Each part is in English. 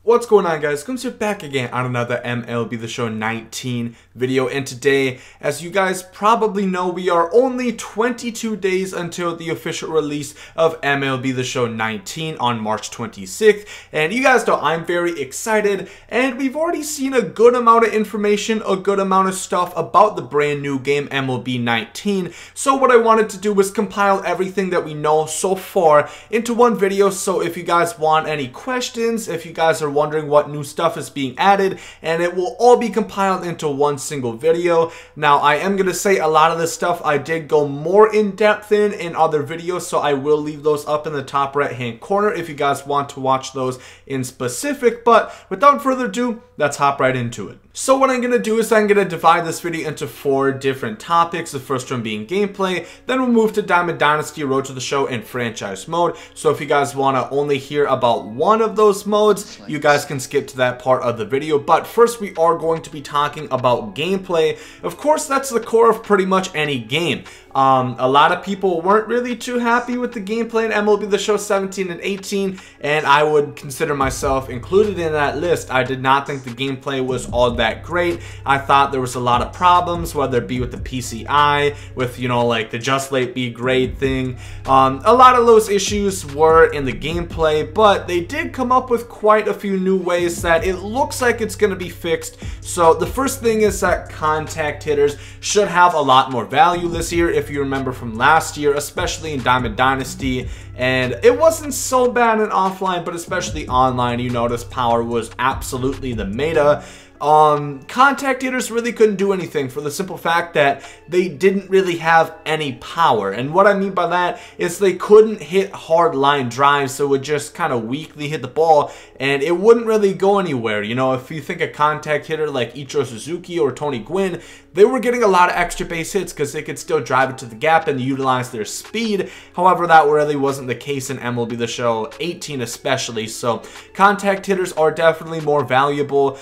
What's going on, guys? Gomes here back again on another MLB The Show 19 video, and today, as you guys probably know, we are only 22 days until the official release of MLB The Show 19 on March 26th, and you guys know I'm very excited, and we've already seen a good amount of information, a good amount of stuff about the brand new game MLB 19, so what I wanted to do was compile everything that we know so far into one video. So if you guys want any questions, if you guys are wondering what new stuff is being added, and it will all be compiled into one single video. Now, I am going to say a lot of this stuff I did go more in depth in other videos, so I will leave those up in the top right hand corner if you guys want to watch those in specific. But without further ado, let's hop right into it. So what I'm going to do is I'm going to divide this video into 4 different topics. The first one being gameplay, then we'll move to Diamond Dynasty, Road to the Show, and Franchise Mode. So if you guys want to only hear about one of those modes, you guys can skip to that part of the video. But first, we are going to be talking about gameplay. Of course, that's the core of pretty much any game. A lot of people weren't really too happy with the gameplay in MLB The Show 17 and 18, and I would consider myself included in that list. I did not think the gameplay was all that great. I thought there was a lot of problems, whether it be with the PCI, with, you know, like the just late be grade thing. A lot of those issues were in the gameplay, but they did come up with quite a few new ways that it looks like it's going to be fixed. So the first thing is that contact hitters should have a lot more value this year, if you remember from last year, especially in Diamond Dynasty. And it wasn't so bad in offline, but especially online, you notice power was absolutely the meta. Contact hitters really couldn't do anything for the simple fact that they didn't really have any power. And what I mean by that is they couldn't hit hard line drives, so it would just kind of weakly hit the ball and it wouldn't really go anywhere. You know, if you think a contact hitter like Ichiro Suzuki or Tony Gwynn, they were getting a lot of extra base hits because they could still drive it to the gap and utilize their speed. However, that really wasn't the case in MLB The Show 18 especially, so contact hitters are definitely more valuable.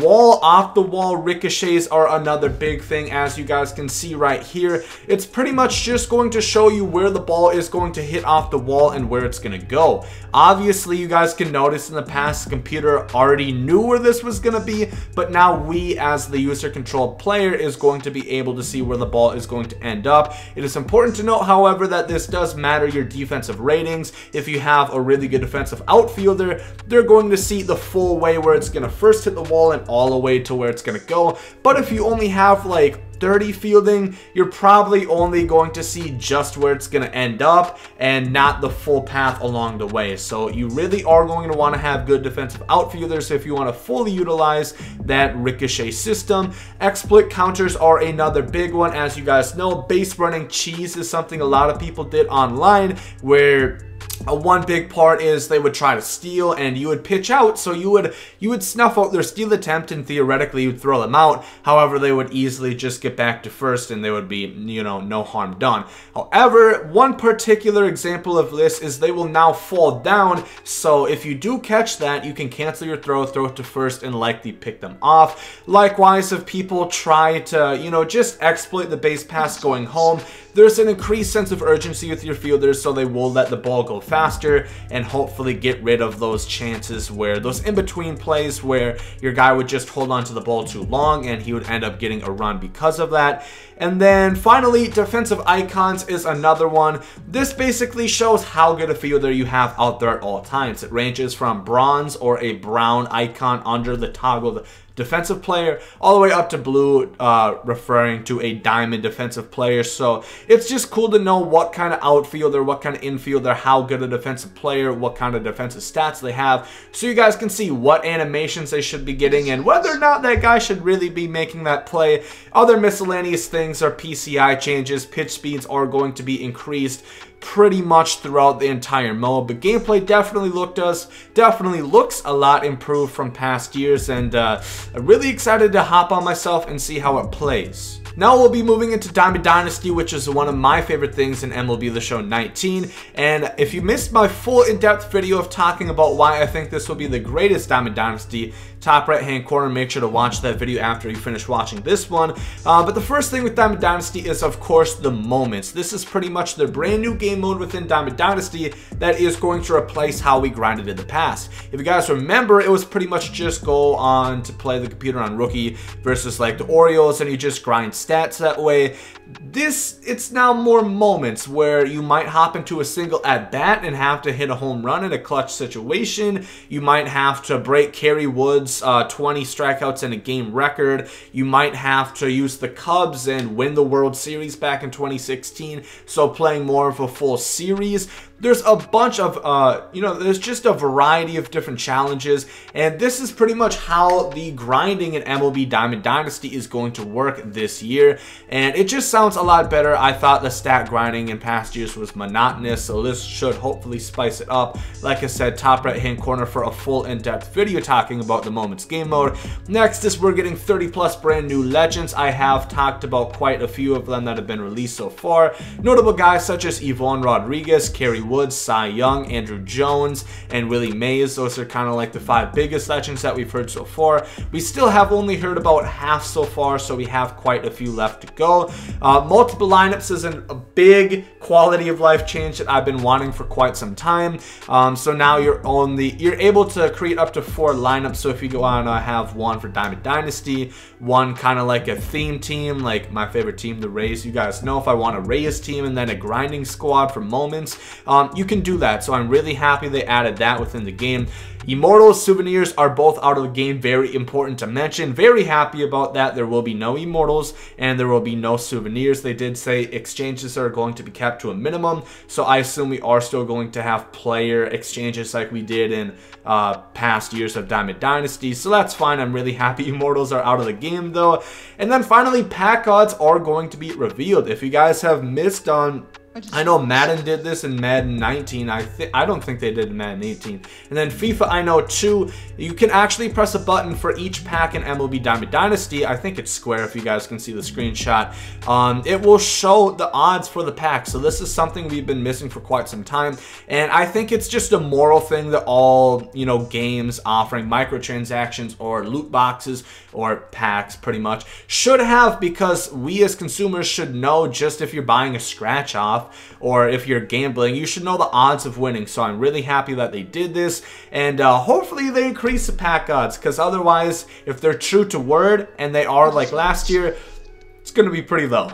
Wall off the wall ricochets are another big thing, as you guys can see right here. It's pretty much just going to show you where the ball is going to hit off the wall and where it's going to go. Obviously, you guys can notice in the past the computer already knew where this was going to be, but now we as the user controlled player is going to be able to see where the ball is going to end up. It is important to note, however, that this does matter your defensive ratings. If you have a really good defensive outfielder, they're going to see the full way where it's going to first hit the wall and all the way to where it's going to go. But if you only have like 30 fielding, you're probably only going to see just where it's going to end up and not the full path along the way. So you really are going to want to have good defensive outfielders if you want to fully utilize that ricochet system. Exploit counters are another big one. As you guys know, base running cheese is something a lot of people did online, where one big part is they would try to steal and you would pitch out, so you would snuff out their steal attempt and theoretically you'd throw them out. However, they would easily just get back to first and they would be, you know, no harm done. However, one particular example of this is they will now fall down, so if you do catch that, you can cancel your throw it to first and likely pick them off. Likewise, if people try to, you know, just exploit the base pass going home, there's an increased sense of urgency with your fielders, so they will let the ball go faster and hopefully get rid of those chances where those in-between plays where your guy would just hold on to the ball too long and he would end up getting a run because of that. And then finally, defensive icons is another one. This basically shows how good a fielder you have out there at all times. It ranges from bronze or a brown icon under the toggle defensive player all the way up to blue, referring to a diamond defensive player. So it's just cool to know what kind of outfielder, what kind of infielder, how good a defensive player, what kind of defensive stats they have, so you guys can see what animations they should be getting and whether or not that guy should really be making that play. Other miscellaneous things are PCI changes. Pitch speeds are going to be increased pretty much throughout the entire mode, but gameplay definitely looks a lot improved from past years, and I'm really excited to hop on myself and see how it plays. Now we'll be moving into Diamond Dynasty, which is one of my favorite things in MLB The Show 19. And if you missed my full in-depth video of talking about why I think this will be the greatest Diamond Dynasty, top right hand corner, make sure to watch that video after you finish watching this one. But the first thing with Diamond Dynasty is, of course, the moments. This is pretty much the brand new game mode within Diamond Dynasty that is going to replace how we grinded in the past. If you guys remember, it was pretty much just go on to play the computer on rookie versus like the Orioles, and you just grind stats that way. It's now more moments where you might hop into a single at bat and have to hit a home run in a clutch situation. You might have to break Kerry Wood's 20 strikeouts in a game record. You might have to use the Cubs and win the World Series back in 2016. So playing more of a full series. There's a bunch of, there's just a variety of different challenges, and this is pretty much how the grinding in MLB Diamond Dynasty is going to work this year, and it just sounds a lot better. I thought the stat grinding in past years was monotonous, so this should hopefully spice it up. Like I said, top right hand corner for a full in-depth video talking about the Moments game mode. Next is we're getting 30 plus brand new legends. I have talked about quite a few of them that have been released so far. Notable guys such as Yvonne Rodriguez, Kerry Woods, Cy Young, Andrew Jones, and Willie Mays. Those are kind of like the 5 biggest legends that we've heard so far. We still have only heard about half so far, so we have quite a few left to go. Multiple lineups is a big quality of life change that I've been wanting for quite some time. So now you're able to create up to 4 lineups. So if you go on have one for Diamond Dynasty, one kind of like a theme team, like my favorite team, the Rays. You guys know if I want a Rays team, and then a grinding squad for Moments, you can do that. So I'm really happy they added that within the game. Immortal Souvenirs are both out of the game. Very important to mention. Very happy about that. There will be no Immortals and there will be no Souvenirs. They did say exchanges are going to be kept to a minimum, so I assume we are still going to have player exchanges like we did in past years of Diamond Dynasty, so that's fine. I'm really happy Immortals are out of the game though. And then finally, Pact Odds are going to be revealed. If you guys have missed on, I know Madden did this in Madden 19. I don't think they did in Madden 18. And then FIFA, I know too. You can actually press a button for each pack in MLB Diamond Dynasty. I think it's square if you guys can see the screenshot. It will show the odds for the pack. So this is something we've been missing for quite some time. And I think it's just a moral thing that all, games offering microtransactions or loot boxes or packs pretty much should have, because we as consumers should know, just if you're buying a scratch off or if you're gambling, you should know the odds of winning. So I'm really happy that they did this, and hopefully they increase the pack odds, because otherwise, if they're true to word and they are like last year, it's gonna be pretty low.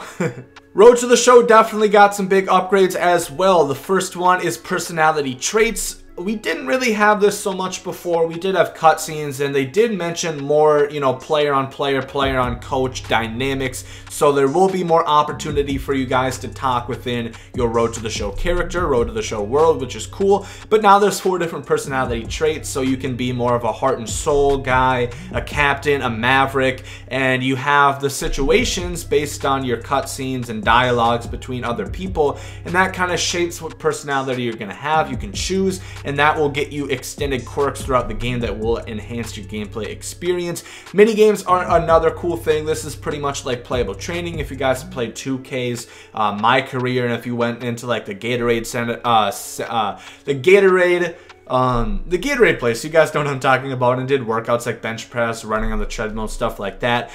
Road to the Show definitely got some big upgrades as well. The first one is personality traits. We didn't really have this so much before. We did have cutscenes, and they did mention more, player on player, player on coach dynamics. So there will be more opportunity for you guys to talk within your Road to the Show character, Road to the Show world, which is cool. But now there's 4 different personality traits, so you can be more of a heart and soul guy, a captain, a maverick, and you have the situations based on your cutscenes and dialogues between other people, and that kind of shapes what personality you're gonna have. You can choose, and that will get you extended quirks throughout the game that will enhance your gameplay experience. Mini games are another cool thing. This is pretty much like playable training. If you guys have played 2K's My Career, and if you went into like the Gatorade Center, the Gatorade place, you guys know what I'm talking about, and did workouts like bench press, running on the treadmill, stuff like that.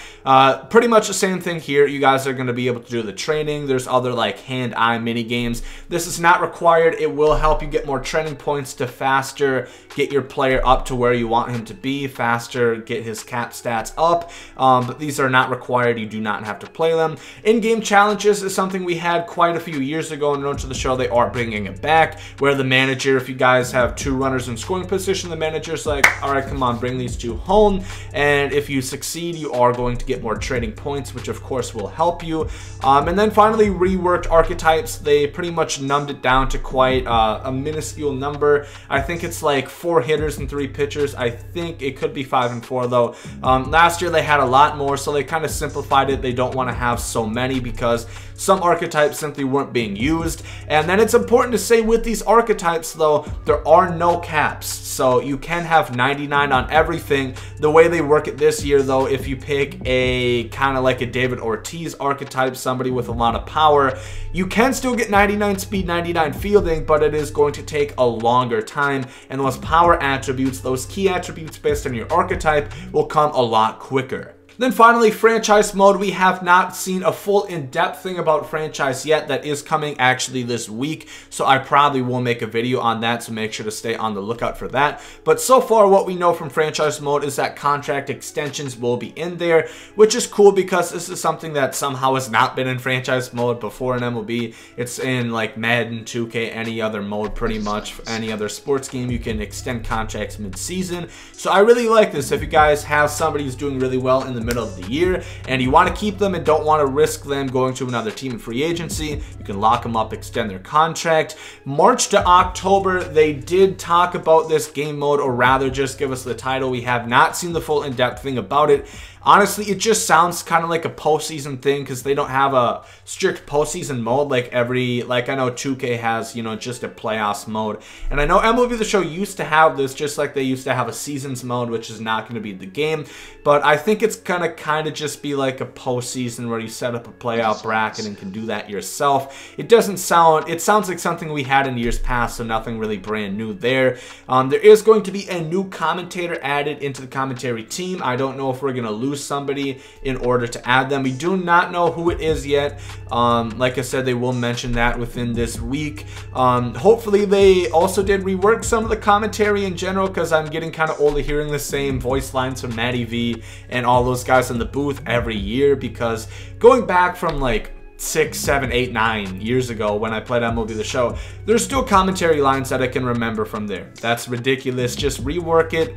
Pretty much the same thing here. You guys are going to be able to do the training. There's other like hand-eye mini games. This is not required. It will help you get more training points to faster get your player up to where you want him to be, faster get his cap stats up, but these are not required. You do not have to play them. In-game challenges is something we had quite a few years ago in Road to the Show. They are bringing it back, where the manager, if you guys have 2 runners in scoring position, the manager's like, all right, come on, bring these 2 home, and if you succeed, you are going to get more trading points, which of course will help you. And then finally, reworked archetypes. They pretty much numbed it down to quite a minuscule number. I think it's like 4 hitters and 3 pitchers. I think it could be 5 and 4 though. Last year they had a lot more, so they kind of simplified it. They don't want to have so many because some archetypes simply weren't being used. And then it's important to say, with these archetypes though, there are no caps, so you can have 99 on everything. The way they work it this year though, if you pick a kind of like a David Ortiz archetype, somebody with a lot of power, you can still get 99 speed, 99 fielding, but it is going to take a longer time, and those power attributes, those key attributes based on your archetype, will come a lot quicker. Then finally, franchise mode. We have not seen a full in-depth thing about franchise yet. That is coming actually this week, so I probably will make a video on that, so make sure to stay on the lookout for that. But so far, what we know from franchise mode is that contract extensions will be in there, which is cool because this is something that somehow has not been in franchise mode before in MLB. It's in like Madden, 2K, any other mode pretty much. For any other sports game, you can extend contracts mid-season. So I really like this. If you guys have somebody who's doing really well in the middle of the year and you want to keep them and don't want to risk them going to another team in free agency, you can lock them up, extend their contract. March to October, they did talk about this game mode, or rather just give us the title. We have not seen the full in-depth thing about it. Honestly, it just sounds kind of like a postseason thing because they don't have a strict postseason mode like I know 2K has, you know, just a playoffs mode. And I know MLB The Show used to have this, just like they used to have a seasons mode, which is not going to be the game. But I think it's going to kind of just be like a postseason where you set up a playoff bracket and can do that yourself. It sounds like something we had in years past, so nothing really brand new there. There is going to be a new commentator added into the commentary team. I don't know if we're going to lose somebody in order to add them. We do not know who it is yet. Like I said, they will mention that within this week. Hopefully they also did rework some of the commentary in general, because I'm getting kind of old of hearing the same voice lines from Matty V and all those guys in the booth every year, because going back from like 6, 7, 8, 9 years ago when I played MLB The Show, there's still commentary lines that I can remember from there. That's ridiculous. Just rework it.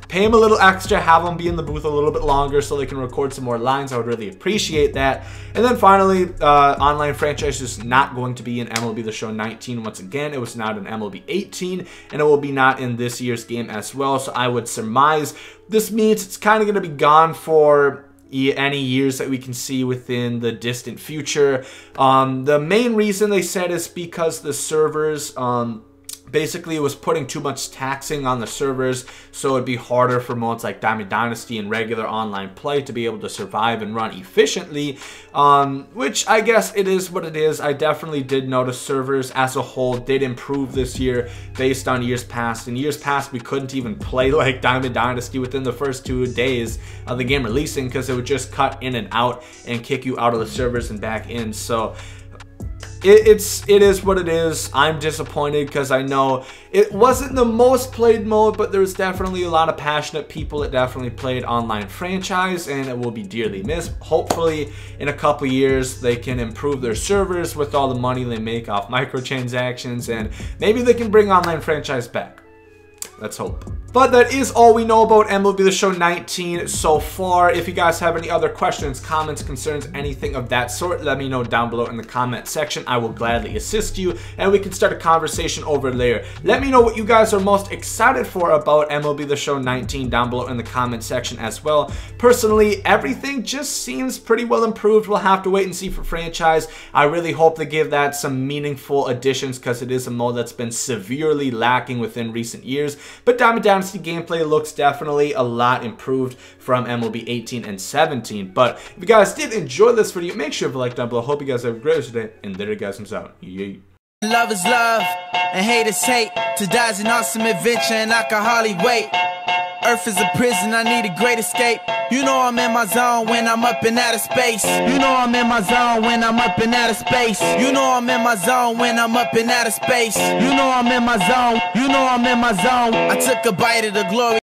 Pay them a little extra, have them be in the booth a little bit longer so they can record some more lines. I would really appreciate that. And then finally, online franchise is not going to be in MLB The Show 19 once again. It was not in MLB 18, and it will be not in this year's game as well. So I would surmise this means it's kind of going to be gone for any years that we can see within the distant future. The main reason they said is because the servers, basically it was putting too much taxing on the servers, so it'd be harder for modes like Diamond Dynasty and regular online play to be able to survive and run efficiently, which I guess it is what it is. I definitely did notice servers as a whole did improve this year based on years past. In years past, we couldn't even play like Diamond Dynasty within the first 2 days of the game releasing, because it would just cut in and out and kick you out of the servers and back in. So it is what it is. I'm disappointed because I know it wasn't the most played mode, but there's definitely a lot of passionate people that definitely played online franchise, and it will be dearly missed. Hopefully in a couple years they can improve their servers with all the money they make off microtransactions, and maybe they can bring online franchise back. Let's hope. But that is all we know about MLB The Show 19 so far. If you guys have any other questions, comments, concerns, anything of that sort, let me know down below in the comment section. I will gladly assist you, and we can start a conversation over there. Let me know what you guys are most excited for about MLB The Show 19 down below in the comment section as well. Personally, everything just seems pretty well improved. We'll have to wait and see for franchise. I really hope they give that some meaningful additions, because it is a mode that's been severely lacking within recent years. But Diamond Dynasty gameplay looks definitely a lot improved from MLB 18 and 17. But if you guys did enjoy this video, make sure to like down below. Hope you guys have a great rest of the day, and there you guys comes out. Yay. Love is love, and hate is hate. To die is an awesome adventure, and I can hardly wait. Earth is a prison, I need a great escape. You know I'm in my zone when I'm up in outer space. You know I'm in my zone when I'm up in outer space. You know I'm in my zone when I'm up in outer space. You know I'm in my zone. You know I'm in my zone. I took a bite of the glory.